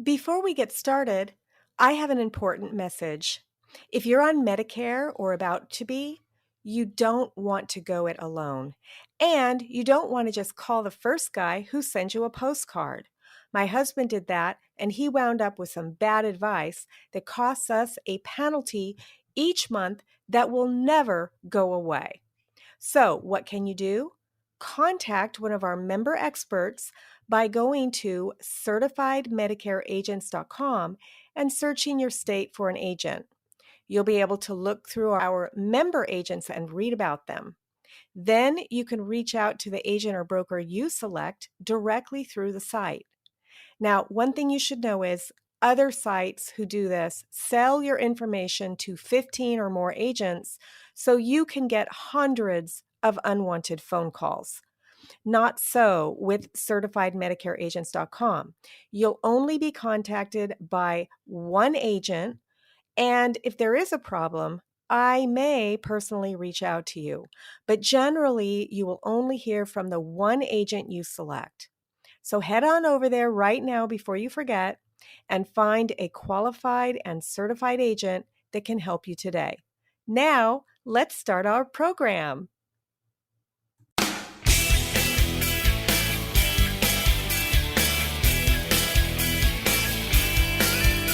Before we get started, I have an important message. If you're on Medicare or about to be, you don't want to go it alone. And you don't want to just call the first guy who sends you a postcard. My husband did that, and he wound up with some bad advice that costs us a penalty each month that will never go away. So, what can you do? Contact one of our member experts by going to certifiedmedicareagents.com and searching your state for an agent. You'll be able to look through our member agents and read about them. Then you can reach out to the agent or broker you select directly through the site. Now, one thing you should know is other sites who do this sell your information to 15 or more agents so you can get hundreds of unwanted phone calls. Not so with certifiedmedicareagents.com. You'll only be contacted by one agent, and if there is a problem, I may personally reach out to you. But generally, you will only hear from the one agent you select. So head on over there right now before you forget and find a qualified and certified agent that can help you today. Now, let's start our program.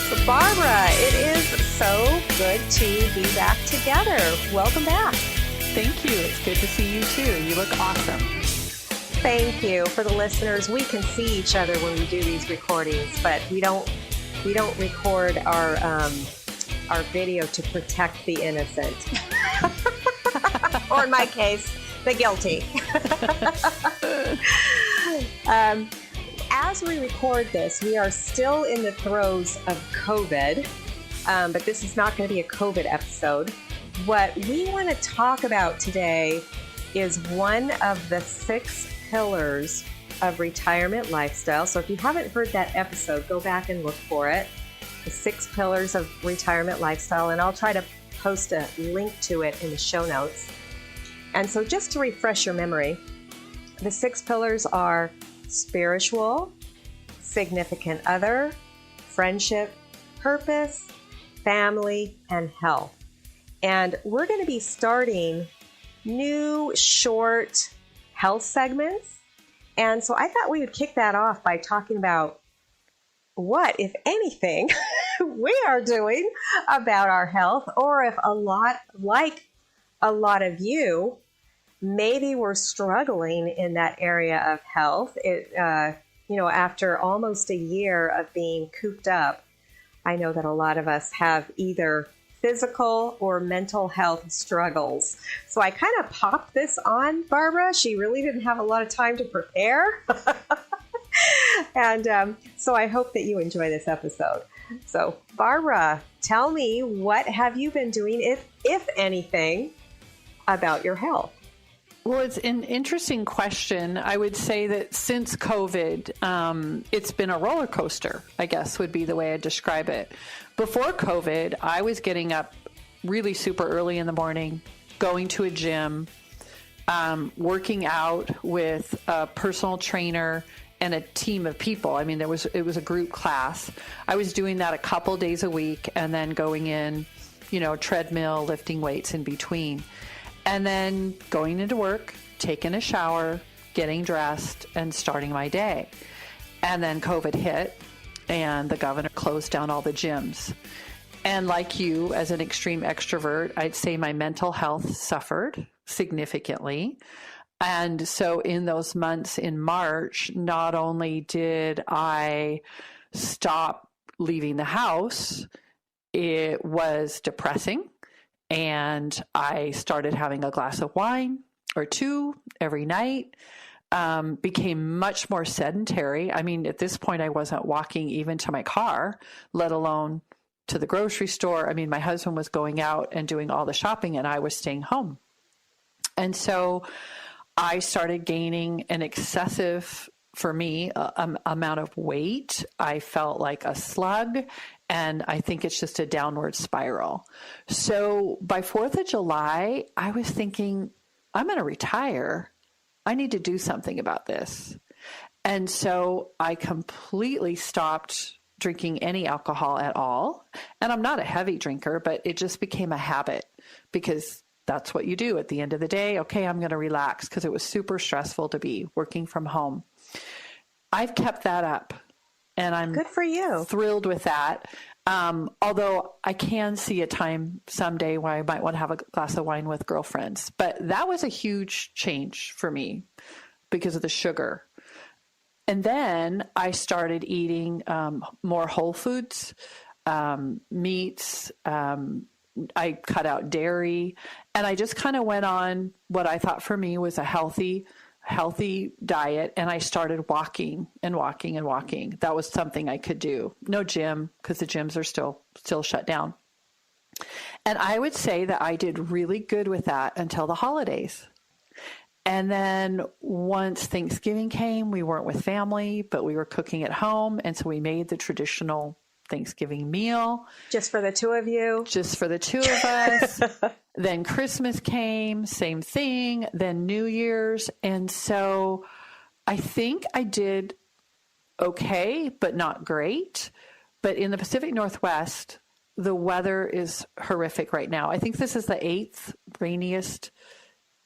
So Barbara, it is so good to be back together. Welcome back. Thank you. It's good to see you too. You look awesome. Thank you. For the listeners, we can see each other when we do these recordings, but we don't record our video to protect the innocent, or in my case, the guilty. As we record this, we are still in the throes of COVID, but this is not going to be a COVID episode. What we want to talk about today is one of the 6 pillars of retirement lifestyle. So if you haven't heard that episode, go back and look for it. The 6 pillars of retirement lifestyle, and I'll try to post a link to it in the show notes. And so just to refresh your memory, the 6 pillars are spiritual, significant other, friendship, purpose, family, and health. And we're going to be starting new short health segments. And so I thought we would kick that off by talking about what, if anything, we are doing about our health, or if a lot of you, maybe we're struggling in that area of health. After almost a year of being cooped up, I know that a lot of us have either physical or mental health struggles. So I kind of popped this on Barbara. She really didn't have a lot of time to prepare. And so I hope that you enjoy this episode. So Barbara, tell me, what have you been doing, if anything, about your health? Well, it's an interesting question. I would say that since COVID, it's been a roller coaster, I guess would be the way I'd describe it. Before COVID, I was getting up really super early in the morning, going to a gym, working out with a personal trainer and a team of people. I mean, it was a group class. I was doing that a couple days a week and then going in, treadmill, lifting weights in between. And then going into work, taking a shower, getting dressed, and starting my day. And then COVID hit, and the governor closed down all the gyms. And like you, as an extreme extrovert, I'd say my mental health suffered significantly. And so in those months in March, not only did I stop leaving the house, it was depressing. And I started having a glass of wine or 2 every night, became much more sedentary. I mean, at this point, I wasn't walking even to my car, let alone to the grocery store. I mean, my husband was going out and doing all the shopping, and I was staying home. And so I started gaining an excessive, for me, amount of weight. I felt like a slug. And I think it's just a downward spiral. So by 4th of July, I was thinking, I'm going to retire. I need to do something about this. And so I completely stopped drinking any alcohol at all. And I'm not a heavy drinker, but it just became a habit because that's what you do at the end of the day. Okay, I'm going to relax because it was super stressful to be working from home. I've kept that up, and I'm good for you. Thrilled with that. Although I can see a time someday where I might want to have a glass of wine with girlfriends. But that was a huge change for me because of the sugar. And then I started eating more whole foods, meats. I cut out dairy, and I just kind of went on what I thought for me was a healthy diet. And I started walking and walking and walking. That was something I could do. No gym, because the gyms are still shut down. And I would say that I did really good with that until the holidays. And then once Thanksgiving came, we weren't with family, but we were cooking at home. And so we made the traditional Thanksgiving meal. Just for the two of you? Just for the two of us. Then Christmas came, same thing. Then New Year's. And so I think I did okay, but not great. But in the Pacific Northwest, the weather is horrific right now. I think this is the 8th rainiest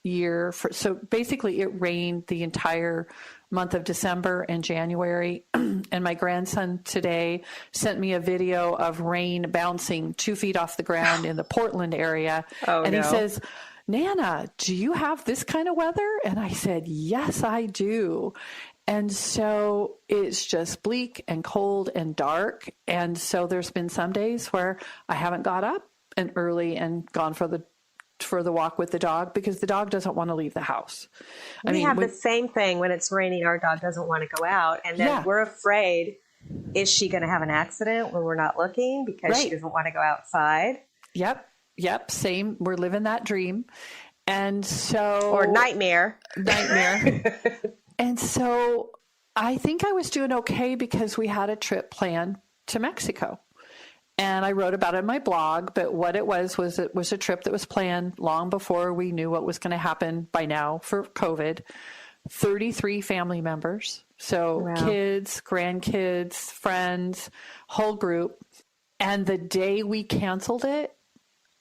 year. So basically it rained the entire month of December and January. And my grandson today sent me a video of rain bouncing 2 feet off the ground in the Portland area. He says, Nana, do you have this kind of weather? And I said, yes, I do. And so it's just bleak and cold and dark. And so there's been some days where I haven't got up and early and gone for the walk with the dog because the dog doesn't want to leave the house. We have the same thing when it's raining. Our dog doesn't want to go out. And then we're afraid, is she going to have an accident when we're not looking because she doesn't want to go outside? Yep. Same. We're living that dream. And so... Or nightmare. And so I think I was doing okay because we had a trip planned to Mexico. And I wrote about it in my blog, but what it was a trip that was planned long before we knew what was going to happen by now for COVID. 33 family members. So kids, grandkids, friends, whole group. And the day we canceled it,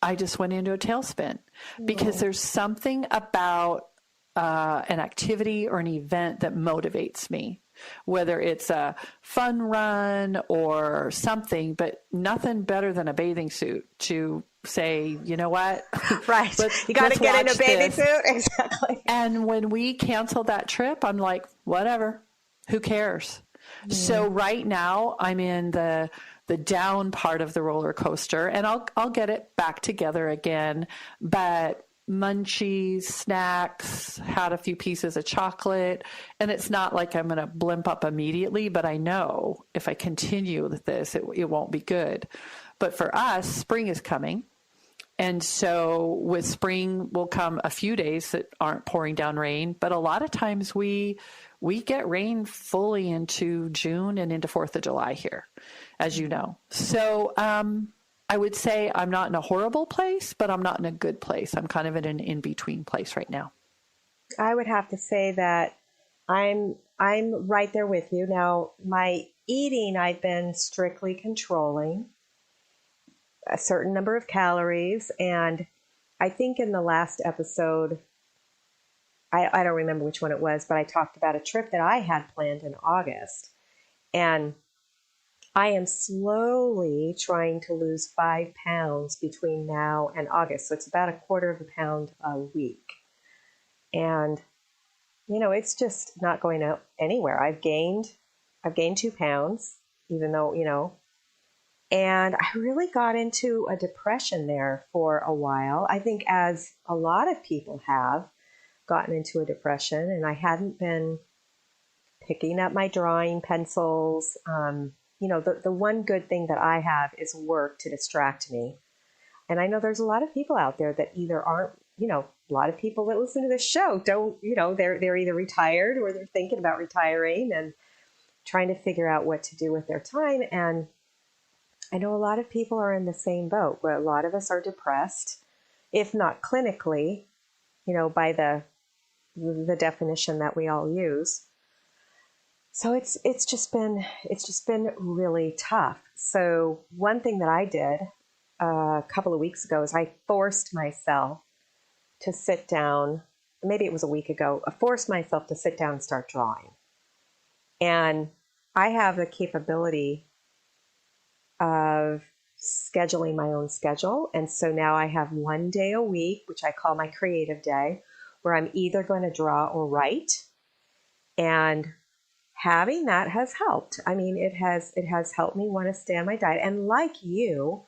I just went into a tailspin because there's something about an activity or an event that motivates me. Whether it's a fun run or something, but nothing better than a bathing suit to say, you know what? Right. You got to get in a bathing suit. Exactly. And when we canceled that trip, I'm like, whatever, who cares? So right now I'm in the down part of the roller coaster, and I'll get it back together again, but munchies, snacks, had a few pieces of chocolate, and it's not like I'm going to blimp up immediately, but I know if I continue with this, it won't be good. But for us, spring is coming. And so with spring will come a few days that aren't pouring down rain, but a lot of times we get rain fully into June and into 4th of July here, as you know. So, I would say I'm not in a horrible place, but I'm not in a good place. I'm kind of in an in-between place right now. I would have to say that I'm right there with you. Now, my eating, I've been strictly controlling a certain number of calories. And I think in the last episode, I don't remember which one it was, but I talked about a trip that I had planned in August. And I am slowly trying to lose 5 pounds between now and August. So it's about a quarter of a pound a week. And, it's just not going anywhere. I've gained 2 pounds, even though, and I really got into a depression there for a while. I think as a lot of people have gotten into a depression, and I hadn't been picking up my drawing pencils. The one good thing that I have is work to distract me. And I know there's a lot of people out there that either aren't, a lot of people that listen to this show don't, they're either retired or they're thinking about retiring and trying to figure out what to do with their time. And I know a lot of people are in the same boat where a lot of us are depressed, if not clinically, by the definition that we all use. So it's just been really tough. So one thing that I did a couple of weeks ago is I forced myself to sit down. Maybe it was a week ago. I forced myself to sit down and start drawing. And I have the capability of scheduling my own schedule. And so now I have one day a week, which I call my creative day, where I'm either going to draw or write. And having that has helped. I mean, it has helped me want to stay on my diet. And like you,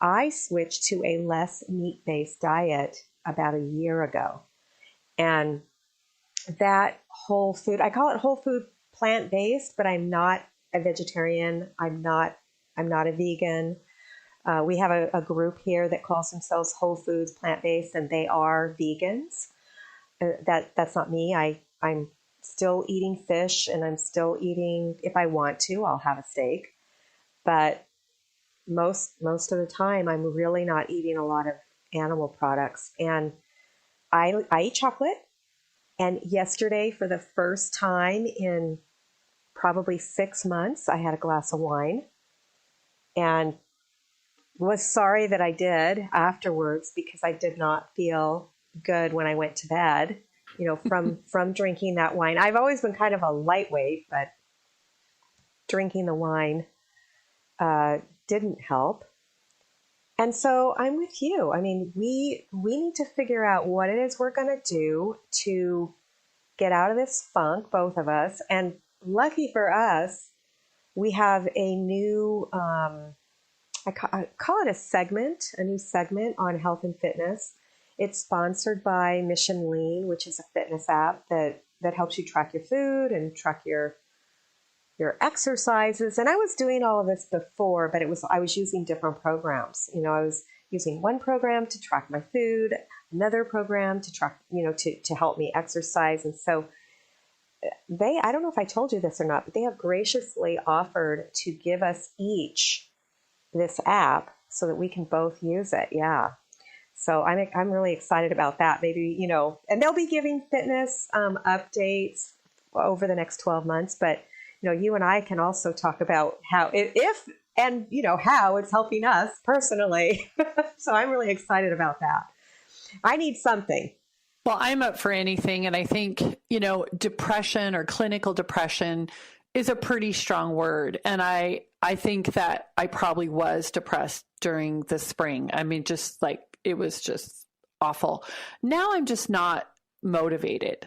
I switched to a less meat-based diet about a year ago. And that whole food, I call it whole food plant-based, but I'm not a vegetarian. I'm not a vegan. We have a group here that calls themselves Whole Foods Plant-Based, and they are vegans. That's not me. I'm still eating fish, and I'm still eating, if I want to, I'll have a steak. But most of the time, I'm really not eating a lot of animal products. And I eat chocolate. And yesterday, for the first time in probably 6 months, I had a glass of wine and was sorry that I did afterwards because I did not feel good when I went to bed, from drinking that wine. I've always been kind of a lightweight, but drinking the wine didn't help. And so I'm with you. I mean, we need to figure out what it is we're going to do to get out of this funk, both of us. And lucky for us, we have a new, I call it a new segment on health and fitness. It's sponsored by Mission Lean, which is a fitness app that helps you track your food and track your exercises. And I was doing all of this before, but I was using different programs. I was using one program to track my food, another program to track, to help me exercise. And so I don't know if I told you this or not, but they have graciously offered to give us each this app so that we can both use it. Yeah. So I'm really excited about that. Maybe, and they'll be giving fitness updates over the next 12 months, but you and I can also talk about how how it's helping us personally. So I'm really excited about that. I need something. Well, I'm up for anything. And I think, depression or clinical depression is a pretty strong word. And I think that I probably was depressed during the spring. I mean, just like it was just awful. Now I'm just not motivated.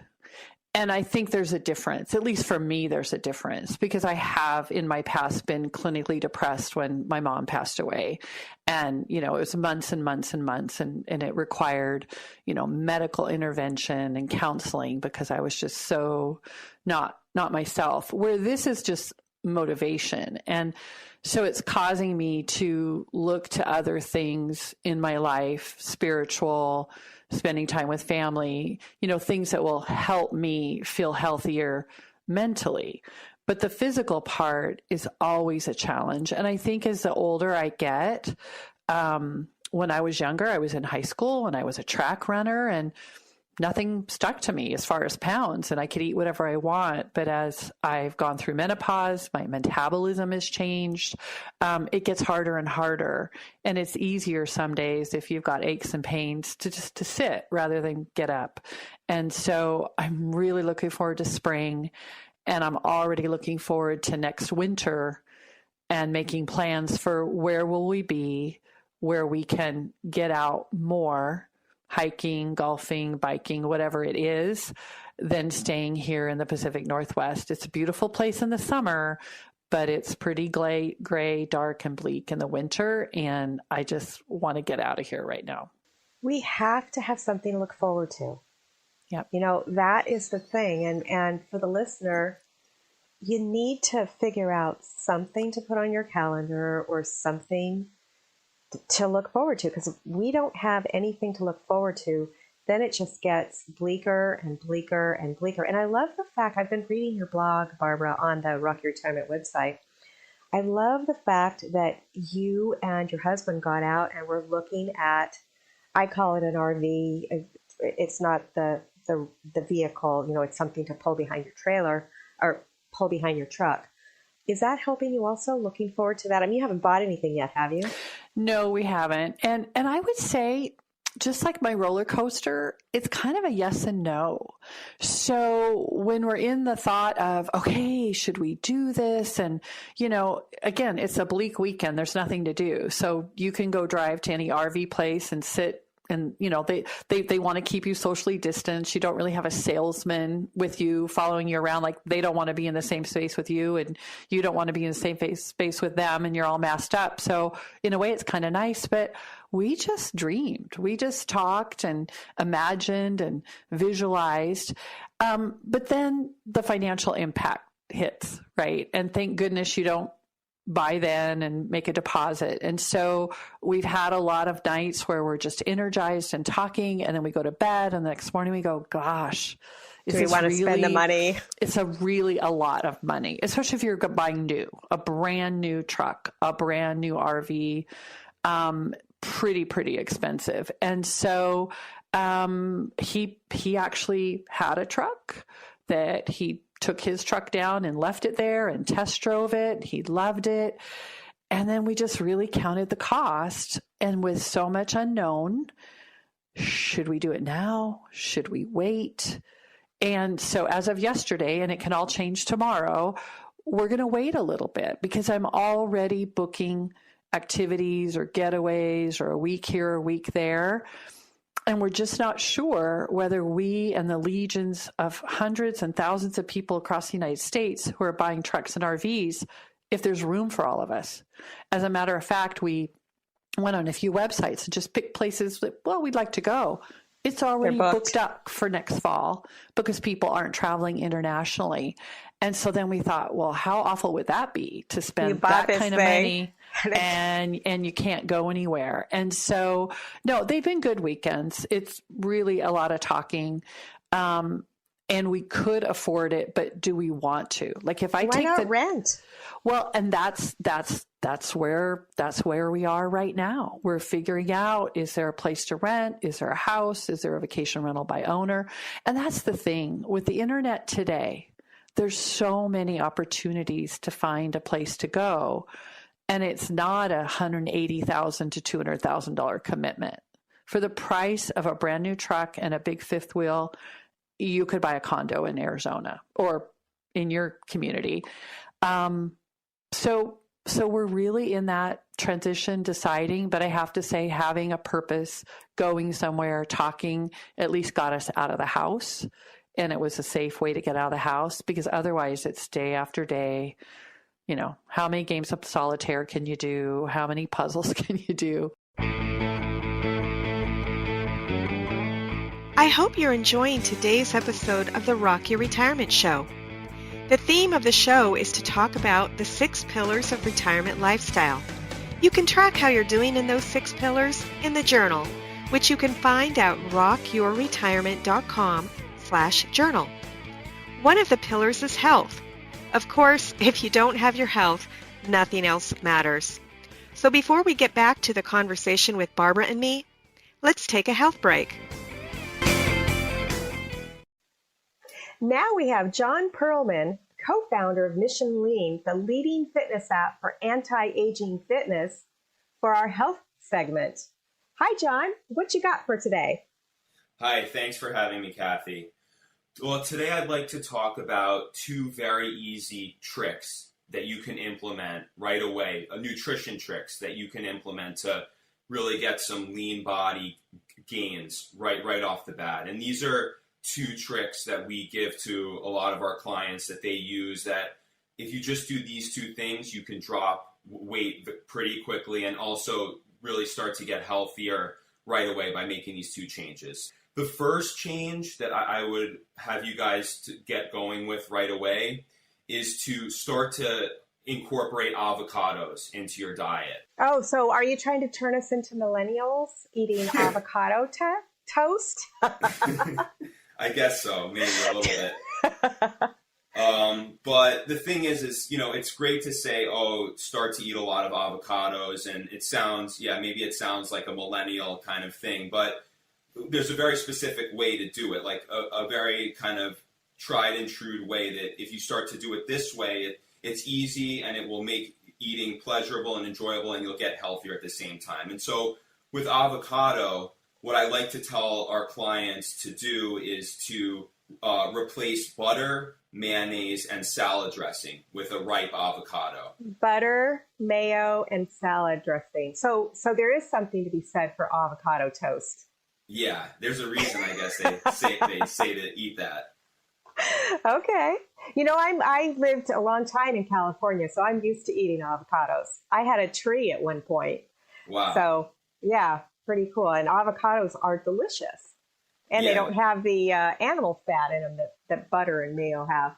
And I think there's a difference, at least for me, there's a difference because I have in my past been clinically depressed when my mom passed away. And, it was months and months and months and it required, medical intervention and counseling because I was just so not myself, where this is just motivation. And so it's causing me to look to other things in my life, spiritual, spending time with family, things that will help me feel healthier mentally. But the physical part is always a challenge. And I think as the older I get, when I was younger, I was in high school and I was a track runner and nothing stuck to me as far as pounds and I could eat whatever I want. But as I've gone through menopause, my metabolism has changed. It gets harder and harder. And it's easier some days if you've got aches and pains to just to sit rather than get up. And so I'm really looking forward to spring and I'm already looking forward to next winter and making plans for where will we be, where we can get out more, hiking, golfing, biking, whatever it is, than staying here in the Pacific Northwest. It's a beautiful place in the summer, but it's pretty gray, dark, and bleak in the winter. And I just want to get out of here right now. We have to have something to look forward to. Yep. That is the thing. And for the listener, you need to figure out something to put on your calendar or something to look forward to, because if we don't have anything to look forward to, then it just gets bleaker and bleaker and bleaker. And I love the fact, I've been reading your blog, Barbara, on the Rock Your Retirement website. I love the fact that you and your husband got out and were looking at, I call it an RV. It's not the vehicle, it's something to pull behind your trailer or pull behind your truck. Is that helping you also? Looking forward to that? I mean, you haven't bought anything yet, have you? No, we haven't. And I would say, just like my roller coaster, it's kind of a yes and no. So when we're in the thought of, okay, should we do this? And, again, it's a bleak weekend. There's nothing to do. So you can go drive to any RV place and sit. And, they want to keep you socially distanced. You don't really have a salesman with you following you around. Like, they don't want to be in the same space with you, and you don't want to be in the same space with them, and you're all masked up. So in a way, it's kind of nice, but we just dreamed. We just talked and imagined and visualized. But then the financial impact hits, right? And thank goodness you don't buy then and make a deposit. And so we've had a lot of nights where we're just energized and talking, and then we go to bed, and the next morning we go, gosh, do we want to spend the money? It's a lot of money, especially if you're buying a brand new truck, a brand new RV, pretty expensive. And so he actually had a truck that he took his truck down and left it there and test drove it. He loved it. And then we just really counted the cost. And with so much unknown, should we do it now? Should we wait? And so as of yesterday, and it can all change tomorrow, we're going to wait a little bit because I'm already booking activities or getaways or a week here, a week there. And we're just not sure whether we and the legions of hundreds and thousands of people across the United States who are buying trucks and RVs, if there's room for all of us. As a matter of fact, we went on a few websites and just picked places that, we'd like to go. It's already booked up for next fall because people aren't traveling internationally. And so then we thought, well, how awful would that be to spend that kind of money and you can't go anywhere? And so, no, they've been good weekends. It's really a lot of talking. And we could afford it, but do we want to? Like if I Why not rent? Well, and that's where we are right now. We're figuring out, is there a place to rent? Is there a house? Is there a vacation rental by owner? And that's the thing with the internet today. There's so many opportunities to find a place to go. And it's not a $180,000 to $200,000 commitment. For the price of a brand new truck and a big fifth wheel, you could buy a condo in Arizona or in your community. So we're really in that transition, deciding, but I have to say having a purpose, going somewhere, talking, at least got us out of the house. And it was a safe way to get out of the house because otherwise it's day after day. How many games of solitaire can you do? How many puzzles can you do? I hope you're enjoying today's episode of the Rock Your Retirement Show. The theme of the show is to talk about the 6 pillars of retirement lifestyle. You can track how you're doing in those 6 pillars in the journal, which you can find at rockyourretirement.com/journal. One of the pillars is health. Of course, if you don't have your health, nothing else matters. So before we get back to the conversation with Barbara and me, let's take a health break. Now we have John Perlman, co-founder of Mission Lean, the leading fitness app for anti-aging fitness, for our health segment. Hi, John. What you got for today? Hi, thanks for having me, Kathy. Well, today I'd like to talk about 2 very easy tricks that you can implement right away, nutrition tricks that you can implement to really get some lean body gains right off the bat. And these are 2 tricks that we give to a lot of our clients that they use, that if you just do these 2 things, you can drop weight pretty quickly and also really start to get healthier right away by making these 2 changes. The first change that I would have you guys to get going with right away is to start to incorporate avocados into your diet. Oh, so are you trying to turn us into millennials eating avocado toast? I guess so, maybe a little bit. But the thing is, it's great to say, start to eat a lot of avocados. And maybe it sounds like a millennial kind of thing, but there's a very specific way to do it, like a very kind of tried and true way that if you start to do it this way, it's easy and it will make eating pleasurable and enjoyable, and you'll get healthier at the same time. And so with avocado, what I like to tell our clients to do is to replace butter, mayonnaise, and salad dressing with a ripe avocado. Butter, mayo, and salad dressing. So there is something to be said for avocado toast. Yeah, there's a reason, I guess, they say to eat that. Okay. I lived a long time in California, so I'm used to eating avocados. I had a tree at one point. Wow. So, yeah, pretty cool. And avocados are delicious. And they don't have the animal fat in them that butter and mayo have.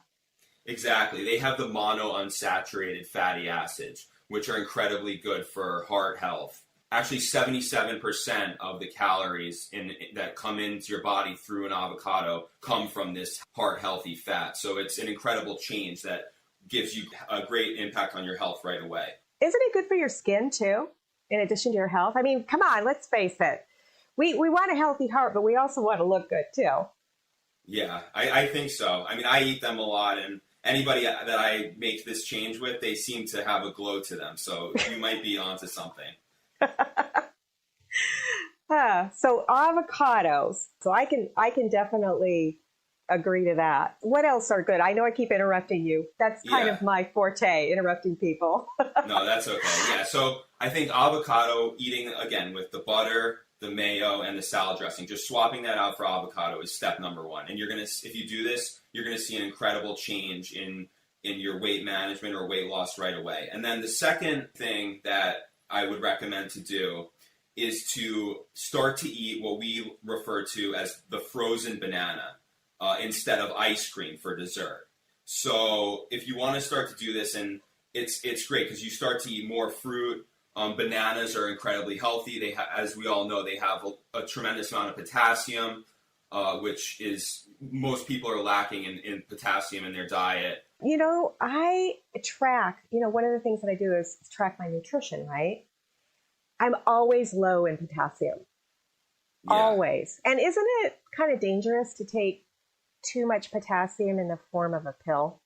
Exactly. They have the monounsaturated fatty acids, which are incredibly good for heart health. Actually, 77% of the calories that come into your body through an avocado come from this heart-healthy fat. So it's an incredible change that gives you a great impact on your health right away. Isn't it good for your skin, too, in addition to your health? I mean, come on, let's face it. We want a healthy heart, but we also want to look good, too. Yeah, I think so. I mean, I eat them a lot, and anybody that I make this change with, they seem to have a glow to them. So you might be onto something. So avocados. So I can definitely agree to that. What else are good? I know I keep interrupting you. That's kind of my forte, interrupting people. No, that's okay. Yeah. So I think avocado eating again with the butter, the mayo, and the salad dressing, just swapping that out for avocado is step number one. And if you do this, you're gonna see an incredible change in your weight management or weight loss right away. And then the second thing that I would recommend to do is to start to eat what we refer to as the frozen banana instead of ice cream for dessert. So if you want to start to do this, and it's great because you start to eat more fruit. Bananas are incredibly healthy. As we all know, they have a tremendous amount of potassium, which is most people are lacking in potassium in their diet. I track, one of the things that I do is track my nutrition, right? I'm always low in potassium. Yeah. Always. And isn't it kind of dangerous to take too much potassium in the form of a pill?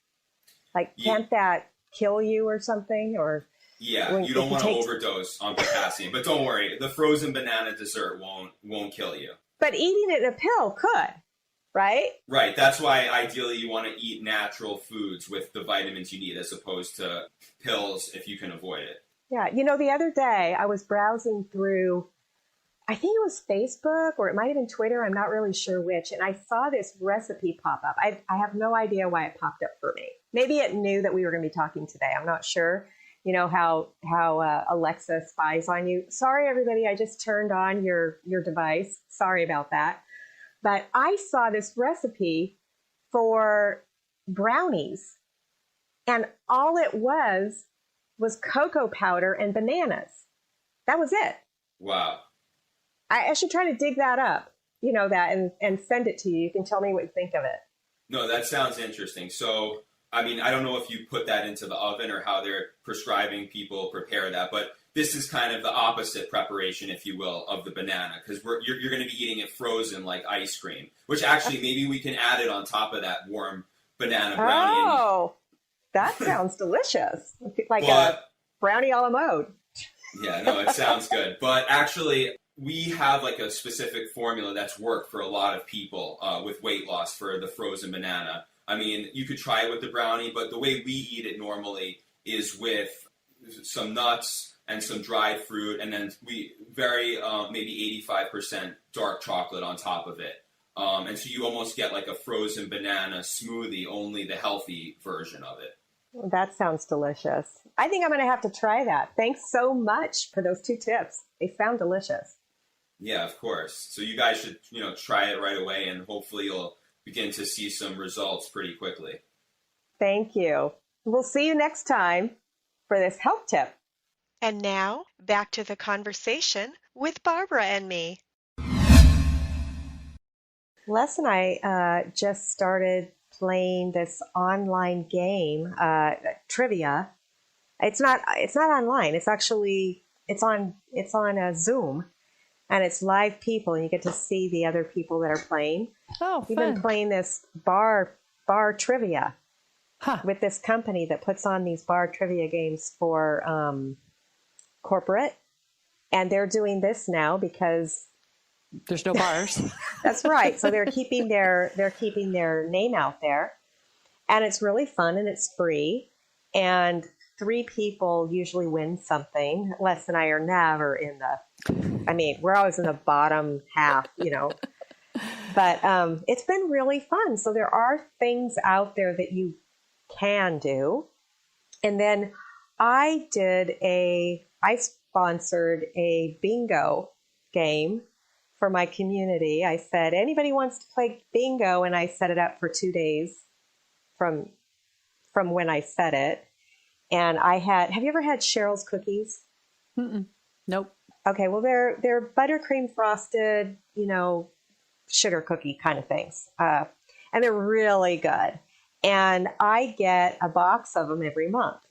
Like, can't that kill you or something? Or yeah, you don't want to overdose on potassium. But don't worry, the frozen banana dessert won't kill you. But eating it in a pill could. Right? Right. That's why ideally you want to eat natural foods with the vitamins you need as opposed to pills if you can avoid it. Yeah. The other day I was browsing through, I think it was Facebook or it might have been Twitter. I'm not really sure which. And I saw this recipe pop up. I have no idea why it popped up for me. Maybe it knew that we were going to be talking today. I'm not sure. How Alexa spies on you. Sorry, everybody. I just turned on your device. Sorry about that. But I saw this recipe for brownies, and all it was cocoa powder and bananas. That was it. Wow. I should try to dig that up, and send it to you. You can tell me what you think of it. No, that sounds interesting. So, I mean, I don't know if you put that into the oven or how they're prescribing people prepare that, but this is kind of the opposite preparation, if you will, of the banana, because you're going to be eating it frozen like ice cream, which actually maybe we can add it on top of that warm banana brownie. Oh, that sounds delicious. Like a brownie a la mode. Yeah, no, it sounds good. But actually, we have like a specific formula that's worked for a lot of people with weight loss for the frozen banana. I mean, you could try it with the brownie, but the way we eat it normally is with some nuts and some dried fruit, and then we maybe 85% dark chocolate on top of it. And so you almost get like a frozen banana smoothie, only the healthy version of it. Well, that sounds delicious. I think I'm going to have to try that. Thanks so much for those 2 tips. They sound delicious. Yeah, of course. So you guys should, try it right away, and hopefully you'll begin to see some results pretty quickly. Thank you. We'll see you next time for this health tip. And now, back to the conversation with Barbara and me. Les and I just started playing this online game, trivia. It's not online. It's on a Zoom, and it's live people, and you get to see the other people that are playing. Oh, fun. We've been playing this bar bar trivia Huh. with this company that puts on these bar trivia games for corporate. And they're doing this now because There's no bars. that's right. So they're keeping their name out there, and it's really fun and it's free. And 3 people usually win something. Les and I are never in we're always in the bottom half, But it's been really fun. So there are things out there that you can do. And then I sponsored a bingo game for my community. I said, anybody wants to play bingo? And I set it up for 2 days from when I set it. And have you ever had Cheryl's cookies? Mm-mm. Nope. Okay. Well, they're buttercream frosted, sugar cookie kind of things. And they're really good. And I get a box of them every month.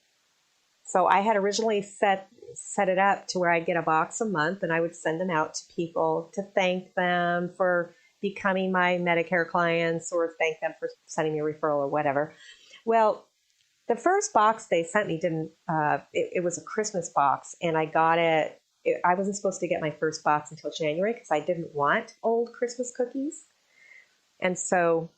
So I had originally set it up to where I'd get a box a month, and I would send them out to people to thank them for becoming my Medicare clients or thank them for sending me a referral or whatever. Well, the first box they sent me it was a Christmas box, and I got it. I wasn't supposed to get my first box until January because I didn't want old Christmas cookies. And so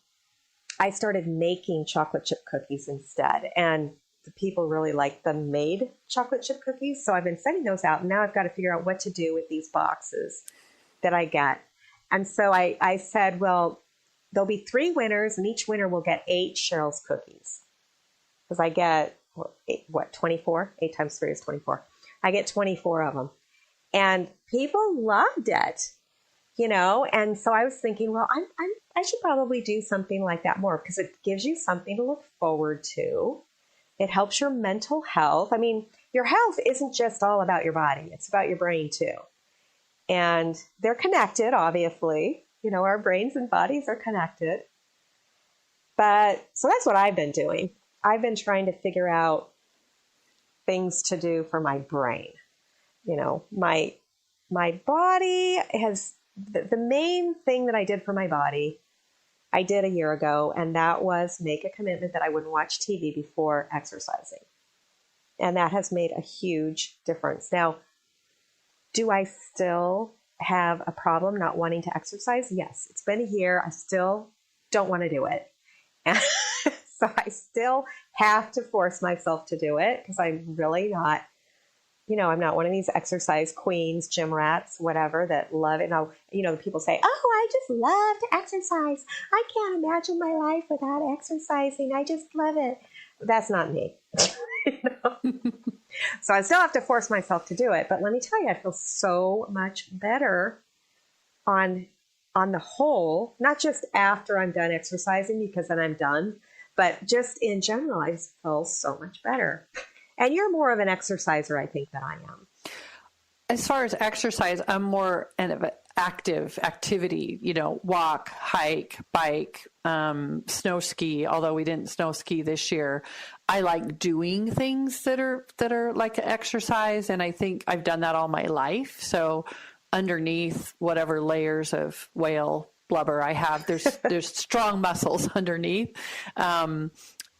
I started making chocolate chip cookies instead. And the people really like the made chocolate chip cookies. So I've been sending those out. And now I've got to figure out what to do with these boxes that I get. And so I said, well, there'll be 3 winners, and each winner will get 8 Cheryl's cookies. Because I get, 24? 8 times 3 is 24. I get 24 of them. And people loved it, And so I was thinking, well, I should probably do something like that more because it gives you something to look forward to. It helps your mental health. I mean, your health isn't just all about your body. It's about your brain too. And they're connected, obviously. Our brains and bodies are connected. But so that's what I've been doing. I've been trying to figure out things to do for my brain. My body has the main thing that I did for my body, I did a year ago, and that was make a commitment that I wouldn't watch TV before exercising. And that has made a huge difference. Now, do I still have a problem not wanting to exercise? Yes. It's been a year. I still don't want to do it. And so I still have to force myself to do it because I'm really not, I'm not one of these exercise queens, gym rats, whatever, that love it. Now, people say, oh, I just love to exercise. I can't imagine my life without exercising. I just love it. That's not me. So I still have to force myself to do it. But let me tell you, I feel so much better on the whole, not just after I'm done exercising because then I'm done, but just in general, I just feel so much better. And you're more of an exerciser, I think, than I am. As far as exercise, I'm more of an activity, walk, hike, bike, snow ski, although we didn't snow ski this year. I like doing things that are like exercise. And I think I've done that all my life. So underneath whatever layers of whale blubber I have, there's strong muscles underneath.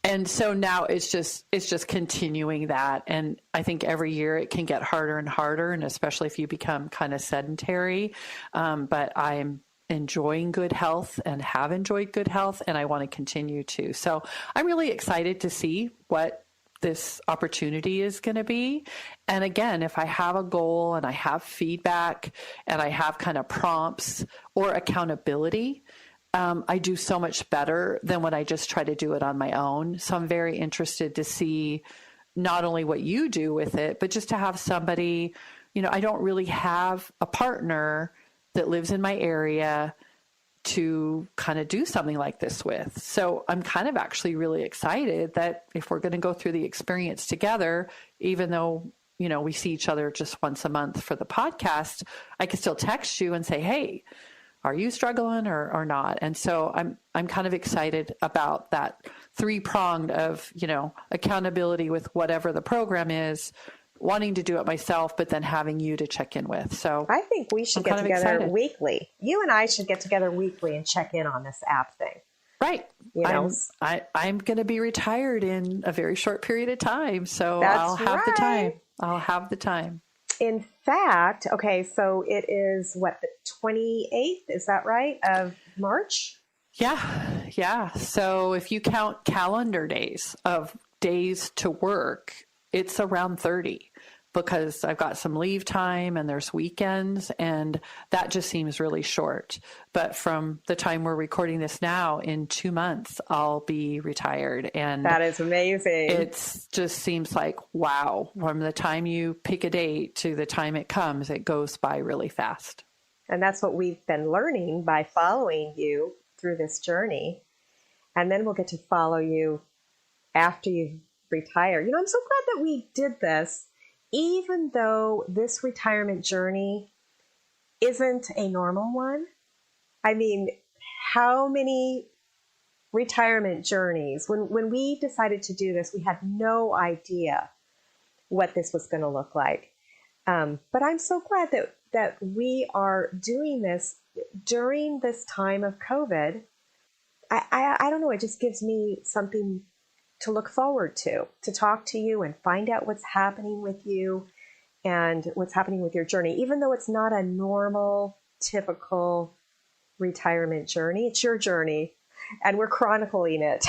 And so now it's just continuing that. And I think every year it can get harder and harder, and especially if you become kind of sedentary. But I'm enjoying good health and have enjoyed good health, and I want to continue to. So I'm really excited to see what this opportunity is going to be. And again, if I have a goal and I have feedback and I have kind of prompts or accountability, I do so much better than when I just try to do it on my own. So I'm very interested to see not only what you do with it, but just to have somebody, I don't really have a partner that lives in my area to kind of do something like this with. So I'm kind of actually really excited that if we're going to go through the experience together, even though, we see each other just once a month for the podcast, I can still text you and say, hey, are you struggling or not? And so I'm kind of excited about that 3-pronged of, accountability with whatever the program is, wanting to do it myself, but then having you to check in with. So I think we should get together weekly. You and I should get together weekly and check in on this app thing. Right. You know, I'm going to be retired in a very short period of time, so I'll that's have the time. right. I'll have the time. In fact, okay, so it is what, the 28th, is that right, of March? Yeah. Yeah. So if you count calendar days of days to work, it's around 30 because I've got some leave time and there's weekends, and that just seems really short. But from the time we're recording this now, in 2 months, I'll be retired. And That is amazing. it just seems like, wow, from the time you pick a date to the time it comes, it goes by really fast. And that's what we've been learning by following you through this journey. And then we'll get to follow you after you retire. You know, I'm so glad that we did this, even though this retirement journey isn't a normal one. I mean, how many retirement journeys? When we decided to do this, we had no idea what this was going to look like. But I'm so glad that we are doing this during this time of COVID. I don't know, it just gives me something to look forward to talk to you and find out what's happening with you and what's happening with your journey. Even though it's not a normal, typical retirement journey, it's your journey, and we're chronicling it.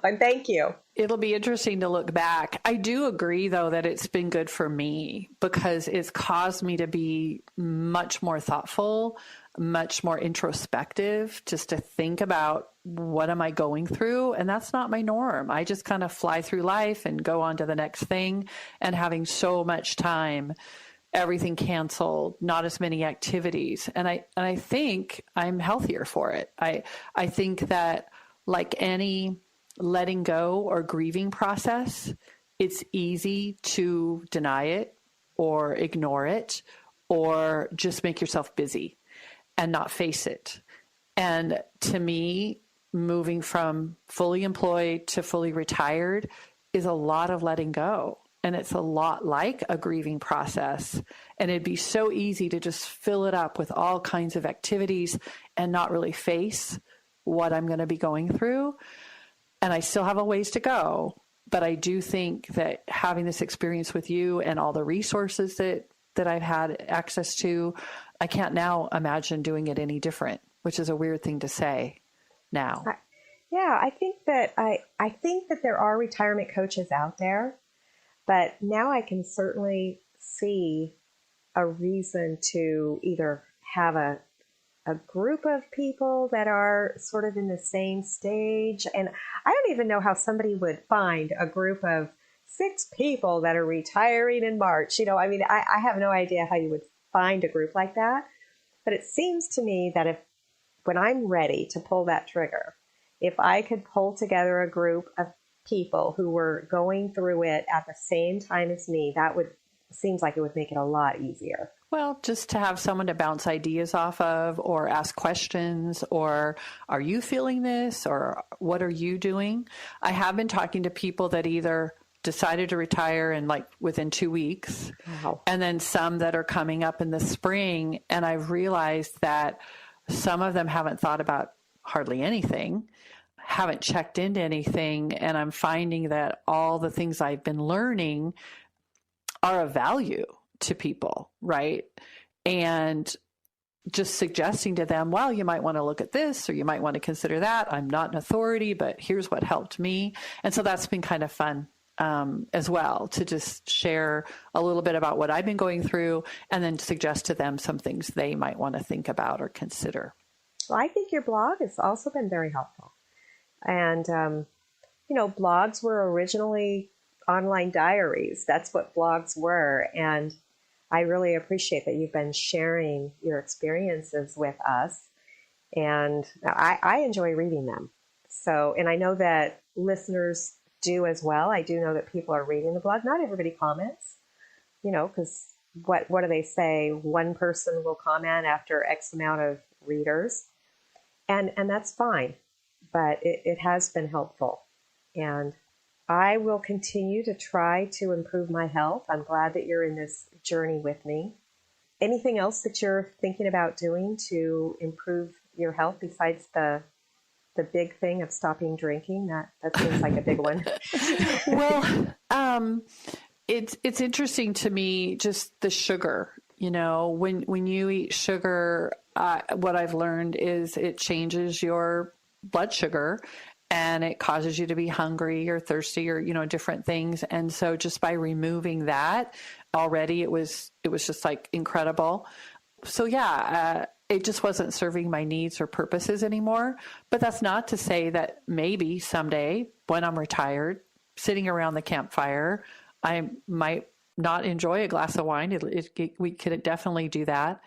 And thank you. It'll be interesting to look back. I do agree, though, that it's been good for me because it's caused me to be much more thoughtful, much more introspective, just to think about what am I going through? And that's not my norm. I just kind of fly through life and go on to the next thing, and having so much time, everything canceled, not as many activities. And I think I'm healthier for it. I think that, like any letting go or grieving process, it's easy to deny it or ignore it or just make yourself busy and not face it. And to me, moving from fully employed to fully retired is a lot of letting go. And it's a lot like a grieving process. And it'd be so easy to just fill it up with all kinds of activities and not really face what I'm going to be going through. And I still have a ways to go. But I do think that having this experience with you and all the resources that I've had access to, I can't now imagine doing it any different, which is a weird thing to say now. Yeah, I think that there are retirement coaches out there, but now I can certainly see a reason to either have a group of people that are sort of in the same stage. And I don't even know how somebody would find a group of 6 people that are retiring in March. You know, I mean, I have no idea how you would find a group like that. But it seems to me that when I'm ready to pull that trigger, if I could pull together a group of people who were going through it at the same time as me, seems like it would make it a lot easier. Well, just to have someone to bounce ideas off of or ask questions, or are you feeling this, or what are you doing? I have been talking to people that either decided to retire in like within 2 weeks, Wow. and then some that are coming up in the spring. And I've realized that some of them haven't thought about hardly anything, haven't checked into anything. And I'm finding that all the things I've been learning are of value to people, right? And just suggesting to them, well, you might want to look at this, or you might want to consider that. I'm not an authority, but here's what helped me. And so that's been kind of fun as well, to just share a little bit about what I've been going through and then suggest to them some things they might want to think about or consider. Well, I think your blog has also been very helpful. And, blogs were originally online diaries. That's what blogs were. And I really appreciate that you've been sharing your experiences with us. And I enjoy reading them. So, and I know that listeners do as well. I do know that people are reading the blog. Not everybody comments, because what do they say? One person will comment after X amount of readers. And that's fine. But it has been helpful. And I will continue to try to improve my health. I'm glad that you're in this journey with me. Anything else that you're thinking about doing to improve your health besides the the big thing of stopping drinking? That seems like a big one. Well, it's interesting to me, just the sugar. When you eat sugar, what I've learned is it changes your blood sugar, and it causes you to be hungry or thirsty or different things. And so just by removing that already, it was just like incredible. So yeah, it just wasn't serving my needs or purposes anymore. But that's not to say that maybe someday when I'm retired, sitting around the campfire, I might not enjoy a glass of wine. We could definitely do that.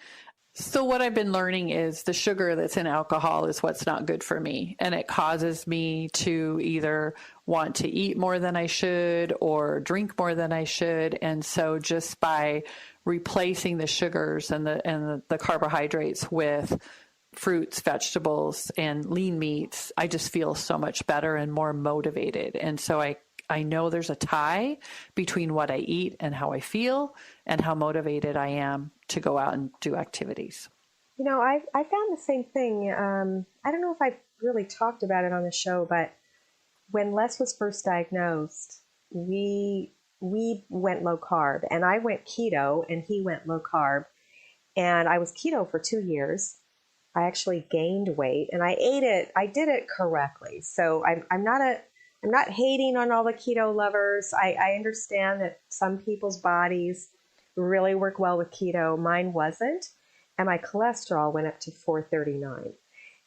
So what I've been learning is the sugar that's in alcohol is what's not good for me. And it causes me to either want to eat more than I should or drink more than I should. And so just by replacing the sugars and the carbohydrates with fruits, vegetables, and lean meats, I just feel so much better and more motivated. And so I know there's a tie between what I eat and how I feel and how motivated I am to go out and do activities. I found the same thing. I don't know if I've really talked about it on the show, but when Les was first diagnosed, we went low carb, and I went keto and he went low carb, and I was keto for 2 years. I actually gained weight, and I did it correctly. So I'm not hating on all the keto lovers. I understand that some people's bodies really work well with keto. Mine wasn't. And my cholesterol went up to 439.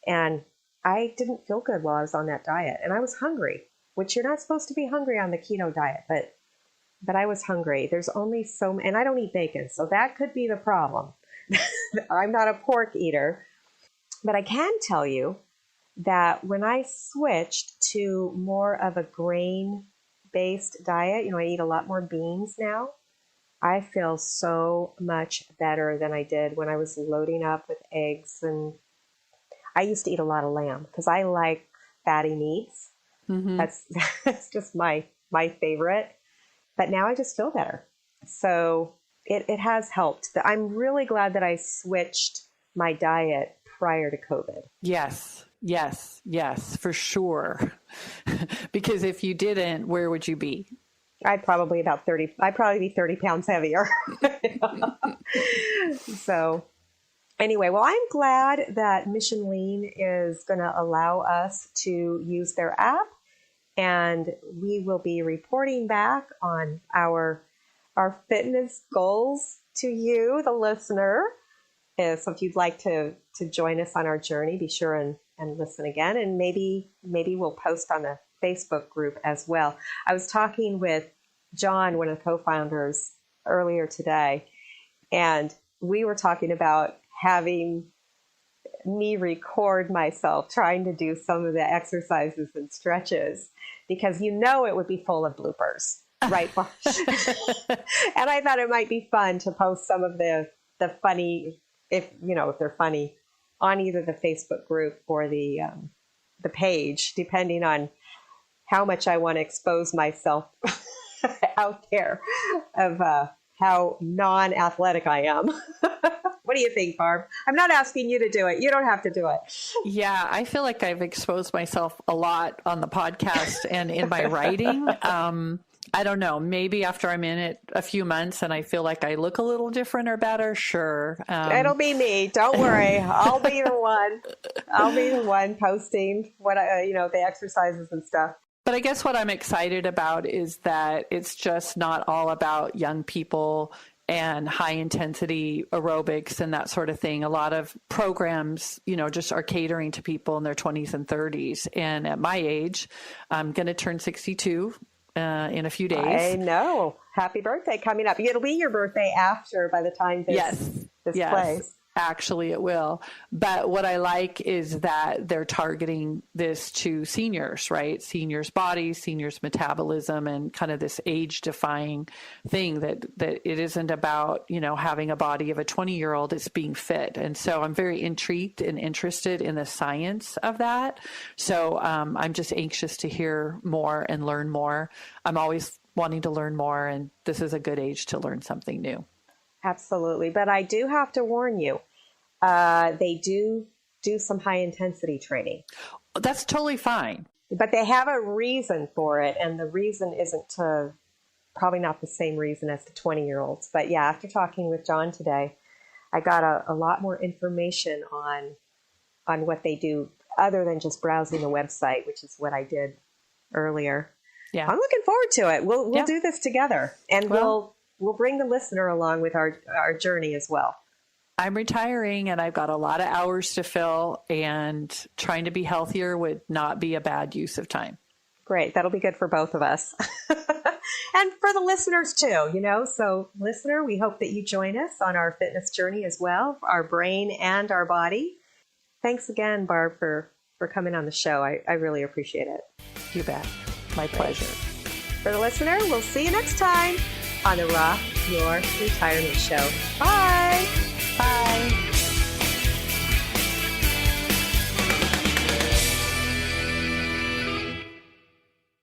And I didn't feel good while I was on that diet. And I was hungry, which you're not supposed to be hungry on the keto diet. But I was hungry. There's only and I don't eat bacon. So that could be the problem. I'm not a pork eater. But I can tell you that when I switched to more of a grain-based diet, I eat a lot more beans now. I feel so much better than I did when I was loading up with eggs. And I used to eat a lot of lamb because I like fatty meats. Mm-hmm. That's just my favorite. But now I just feel better. So it has helped. I'm really glad that I switched my diet prior to COVID. Yes, for sure. Because if you didn't, where would you be? I'd probably be 30 pounds heavier. So anyway, well, I'm glad that Mission Lean is going to allow us to use their app, and we will be reporting back on our fitness goals to you, the listener. So if you'd like to join us on our journey, be sure and listen again. And maybe we'll post on the Facebook group as well. I was talking with John, one of the co-founders, earlier today, and we were talking about having me record myself trying to do some of the exercises and stretches, because it would be full of bloopers, right? And I thought it might be fun to post some of the funny, if they're funny, on either the Facebook group or the page, depending on how much I want to expose myself out there of how non-athletic I am. What do you think, Barb? I'm not asking you to do it. You don't have to do it. Yeah, I feel like I've exposed myself a lot on the podcast and in my writing. I don't know. Maybe after I'm in it a few months and I feel like I look a little different or better, sure. It'll be me. Don't worry. I'll be the one. I'll be the one posting what the exercises and stuff. But I guess what I'm excited about is that it's just not all about young people and high intensity aerobics and that sort of thing. A lot of programs, just are catering to people in their 20s and 30s. And at my age, I'm going to turn 62 in a few days. I know. Happy birthday coming up. It'll be your birthday after, by the time this plays. Actually, it will. But what I like is that they're targeting this to seniors, right? Seniors' bodies, seniors' metabolism, and kind of this age-defying thing that it isn't about, having a body of a 20-year-old. It's being fit. And so I'm very intrigued and interested in the science of that. So I'm just anxious to hear more and learn more. I'm always wanting to learn more, and this is a good age to learn something new. Absolutely. But I do have to warn you, they do some high intensity training. That's totally fine. But they have a reason for it, and the reason isn't probably not the same reason as the 20-year-olds. But yeah, after talking with John today, I got a lot more information on what they do other than just browsing the website, which is what I did earlier. Yeah. I'm looking forward to it. We'll do this together, and we'll bring the listener along with our journey as well. I'm retiring and I've got a lot of hours to fill, and trying to be healthier would not be a bad use of time. Great. That'll be good for both of us. And for the listeners too, So listener, we hope that you join us on our fitness journey as well, our brain and our body. Thanks again, Barb, for coming on the show. I really appreciate it. You bet. My pleasure. For the listener, we'll see you next time on the Rock Your Retirement Show. Bye. Bye.